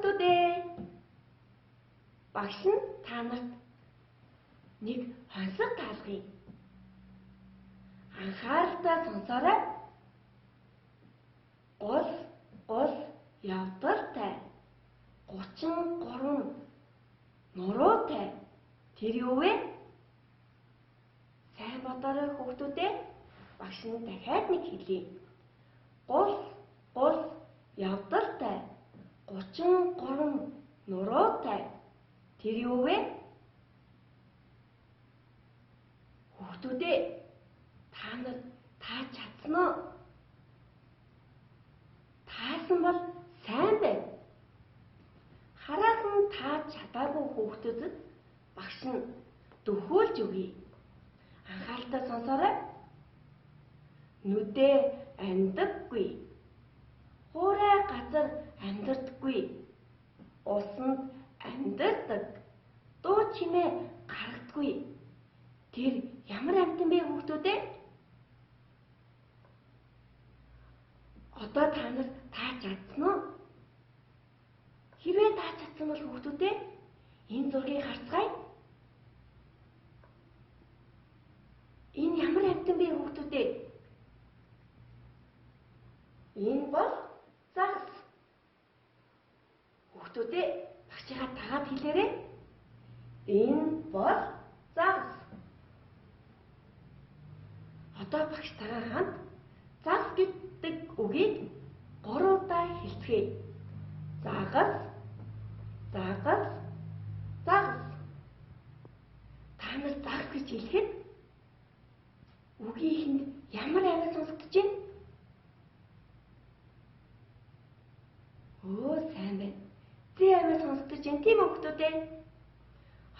хүүхдүүд ээ. Багш нь та нарт нэг хонсог таалгая. Анхааралтай сонсоорой. Гол явдартай 33 нуруутай тэр юу вэ? Сайн бодоорой хүүхдүүдээ. Багш нь дахиад нэг хэлье. Гол явдартай 33 нуруутай тэр юу вэ? Хүүхдүүдээ та нар тааж чадсан уу? Таасан бол сайн байна. Хараахан тааж чадаагүй хүүхдүүдэд багш нь төхөөлж өгье. Анхааралтай сонсоорой. Нүдээ амьдаггүй. Хуурай газар амьдардаггүй. Усанд амьдардаг. Дуу чимээ гаргадаггүй. Тэр ямар амьтан бэ хүүхдүүдээ? Одоо та нар тааж чадсан уу? Хэрвээ тааж чадсан бол хүүхдүүдээ энэ зургийг харцгаая. Энэ ямар амьтан бэ хүүхдүүдээ? Энэ бол загас. Хүүхдүүдээ багшийнхаа дагаад хэлээрэй. Энэ бол загас. Одоо багштайгаа хамт загас гэдэг үгийг 3 удаа хэлцгээе. Загас, загас, загас. Та нар загас гэж хэлэхэд үгийнхэнд ямар авиа сонсогдож байна? Оо, сайн байна. Зэ авиа сонсогдож байна тийм үү хүүхдүүдээ?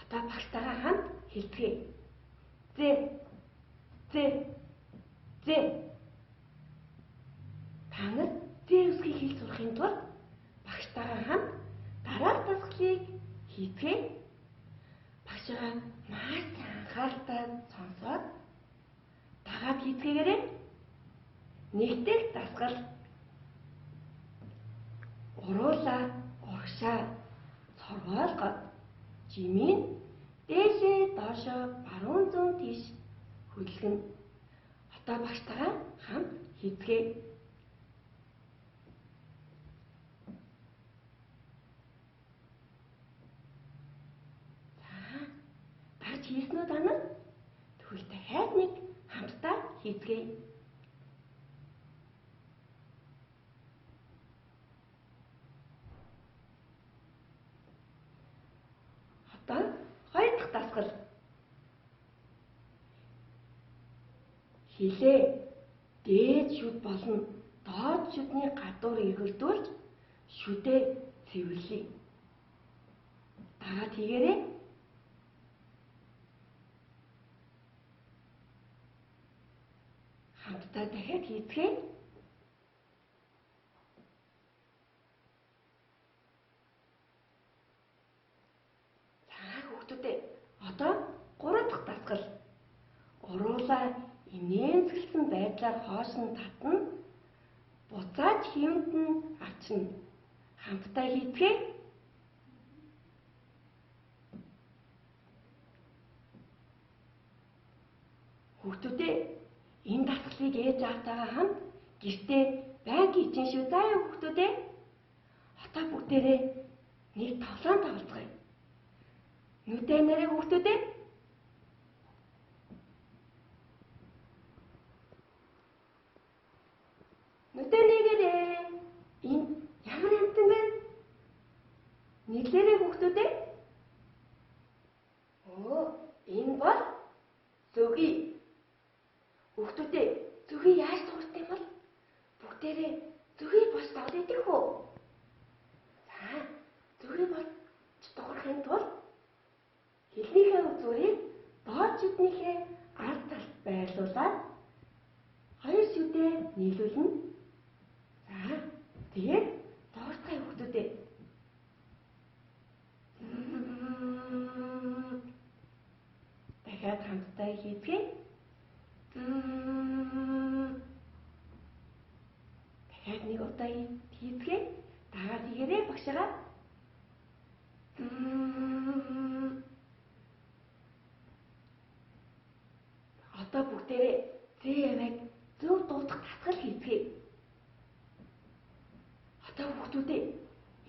Одоо багштайгаа хамт хэлцгээе. Зэ, зэ, зэ. Та нар зэ үсгийг хэлж сурахын тулд багштайгаа хамт дараах дасгалыг хийцгээе. Багшаа маш анхааралтай сонсоод дагаад хийцгээгээрэй. Нэгдэх дасгал. Уруулаа, урагшаа, цоргойлгоод жимийн дээшээ доошоо баруун зүүн тийш хөдөлгөн. Одоо багштайгаа хамт хийцгээе. Тааж хийсэн үү та нар? Тэгвэл дахиад нэг хамтдаа хийцгээе. Одоо 2 дахь дасгал. Хилээ дээд шүд болон доод шүдний гадуур эргэлдүүлж шүдээ цэвэрлэе. Дагаад хийгээрэй. Хамтдаа дахиад хийцгээе. Хүүхдүүдээ одоо 3 дахь дасгал. Уруулаа инээмсэглсэн байдлаар хоош нь татна. Буцааж хиймд нь авчна. Хамтдаа хийцгээе. Хүүхдүүдээ энэ дасгалыг ээж аавтайгаа хамт гэртээ байнга хийчихэн шүү. Заа юу хүүхдүүдээ? Одоо бүгдээрээ нэг тоглоом тоглоцгоё. Нүдээ нэрээ хүүхдүүдээ. Нүдээ нэгээрээ. Энэ ямар амьтан бэ? Нэглээрээ хүүхдүүдээ. Оо, энэ бол зөгий. Хүүхдүүдээ зөгий яаж тоглох юм бол? Бүгдээрээ зөгий болж тоглоё гэх үү? За, зөгий болж тоглохын тулд хэлнийхээ үзүүрийг доод шүднийхээ ард талд байрлуулаад 2 шүдээ нийлүүлнэ. За, тэгээд доорхой хүүхдүүдээ. Дахиад хамтдаа хийцгээе. Дахиад нэг удаа хийцгээе. Дагаад хийгээрэй багшаа. Одоо бүгдээрээ З явыг зөв дуудах татгал хийцгээе. Одоо хүүхдүүдээ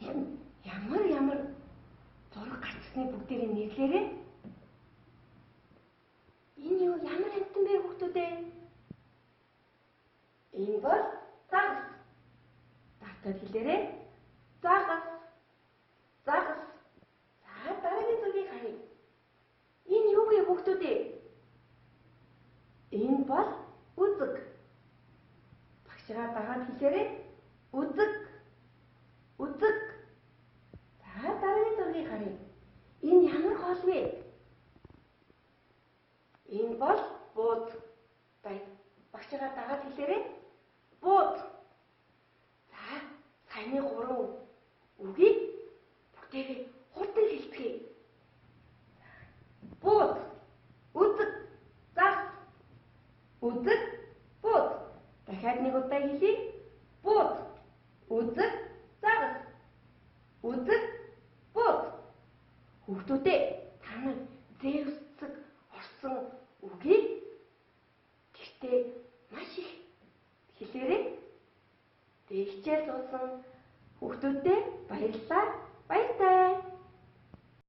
энэ ямар зураг гарцсны бүгдээрээ нэрлээрэй. Энэ юу ямар амьтан бэ хүүхдүүдээ? Энэ бол загас. Давтаад хэлээрэй. Загас. Загас. За дараагийн зургийг харъя. Энэ юу вэ хүүхдүүдээ? Энэ бол үзэг. Багшаа дагаад хэлээрэй. Үзэг. Үзэг. За дараагийн зургийг харъя. Энэ ямар хоол вэ? Энэ бол бууз. Багшаа дагаад хэлээрэй. Бууз. За саяны 3 үгийг бүгдээрээ хурдан хэлцгээе. Бууз. Үзэг. Загас. Үзэг. Бууз. Дахиад нэг удаа хэлье. Бууз. Үзэг. Загас. Үзэг. Бууз. Хүүхдүүдээ та нар зэвсэг орсон үгийг гэртээ маш их хэлээрэй. Тэгээ хичээл суусан хүүхдүүдээ баярлалаа. Баяртай.